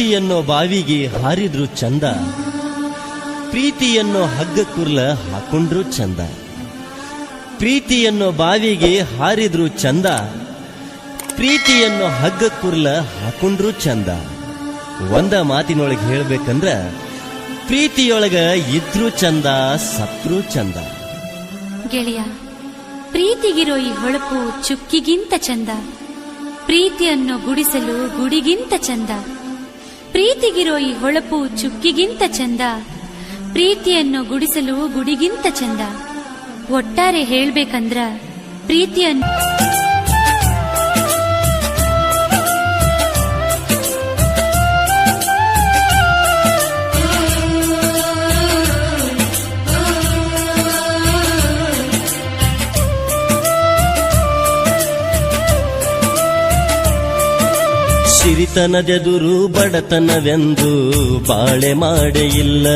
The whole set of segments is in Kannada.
ಪ್ರೀತಿಯನ್ನೋ ಬಾವಿಗೆ ಹಾರಿದ್ರು ಚಂದ, ಪ್ರೀತಿಯನ್ನೋ ಹಗ್ಗ ಕುರ್ಲ ಹಾಕೊಂಡ್ರು ಚಂದ. ಪ್ರೀತಿಯನ್ನೋ ಬಾವಿಗೆ ಹಾರಿದ್ರು ಚಂದ, ಪ್ರೀತಿಯನ್ನೋ ಹಗ್ಗ ಕುರ್ಲ ಹಾಕೊಂಡ್ರು ಚಂದ. ಒಂದ ಮಾತಿನೊಳಗೆ ಹೇಳ್ಬೇಕಂದ್ರ ಪ್ರೀತಿಯೊಳಗ ಇದ್ರು ಚಂದ, ಸತ್ರು ಚಂದ. ಗೆಳೆಯ, ಪ್ರೀತಿಗಿರೋ ಈ ಹೊಳಪು ಚುಕ್ಕಿಗಿಂತ ಚಂದ, ಪ್ರೀತಿಯನ್ನು ಗುಡಿಸಲು ಗುಡಿಗಿಂತ ಚಂದ. ಪ್ರೀತಿಗಿರೋ ಈ ಹೊಳಪು ಚುಕ್ಕಿಗಿಂತ ಚಂದ, ಪ್ರೀತಿಯನ್ನು ಗುಡಿಸಲು ಗುಡಿಗಿಂತ ಚಂದ. ಒಟ್ಟಾರೆ ಹೇಳ್ಬೇಕಂದ್ರ ಪ್ರೀತಿಯನ್ನು ಸಿರಿತನದೆದುರು ಬಡತನವೆಂದು ಬಾಳೆ ಮಾಡೇ ಇಲ್ಲ.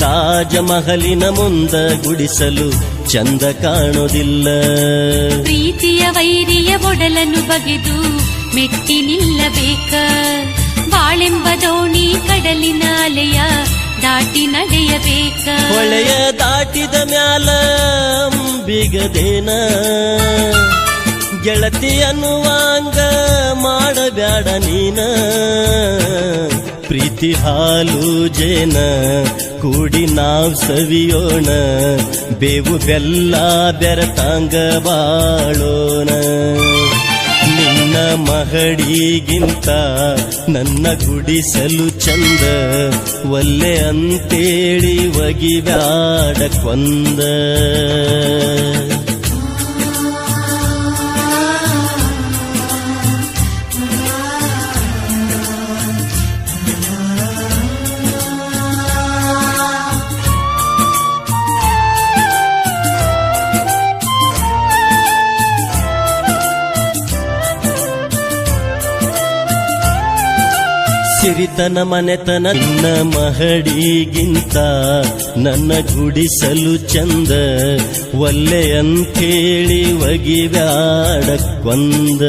ತಾಜ ಮಹಲಿನ ಮುಂದ ಗುಡಿಸಲು ಚಂದ ಕಾಣೋದಿಲ್ಲ. ಪ್ರೀತಿಯ ವೈರಿಯ ಒಡಲನ್ನು ಬಗೆದು ಮೆಟ್ಟಿ ನಿಲ್ಲಬೇಕ. ಬಾಳೆಂಬ ದೋಣಿ ಕಡಲಿನ ಅಲೆಯ ದಾಟಿ ನಡೆಯಬೇಕ. ಹೊಳೆಯ ದಾಟಿದ ಮ್ಯಾಲ ಬಿಗದೇನ, ಗೆಳತಿ ಅನ್ನುವಾಂಗ ಮಾಡಬ್ಯಾಡ ನೀನ. ಪ್ರೀತಿ ಹಾಲು ಜೇನ ಕೂಡಿ ನಾವ್ ಸವಿಯೋಣ, ಬೇವು ಬೆಲ್ಲ ಬೆರತಾಂಗ ಬಾಳೋಣ. ನಿನ್ನ ಮಹಡಿಗಿಂತ ನನ್ನ ಗುಡಿಸಲು ಚಂದ, ಒಲ್ಲೆ ಅಂತೇಳಿ ಒಗಿಬ್ಯಾಡ ಕೊಂದ. ಸಿರಿತನ ಮನೆತನ ನಿನ್ನ ಮಹಡಿಗಿಂತ ನನ್ನ ಗುಡಿಸಲು ಚಂದ, ಒಲ್ಲೆ ಅಂಥೇಳಿ ಒಗಿಬ್ಯಾಡ ಕೊಂದ.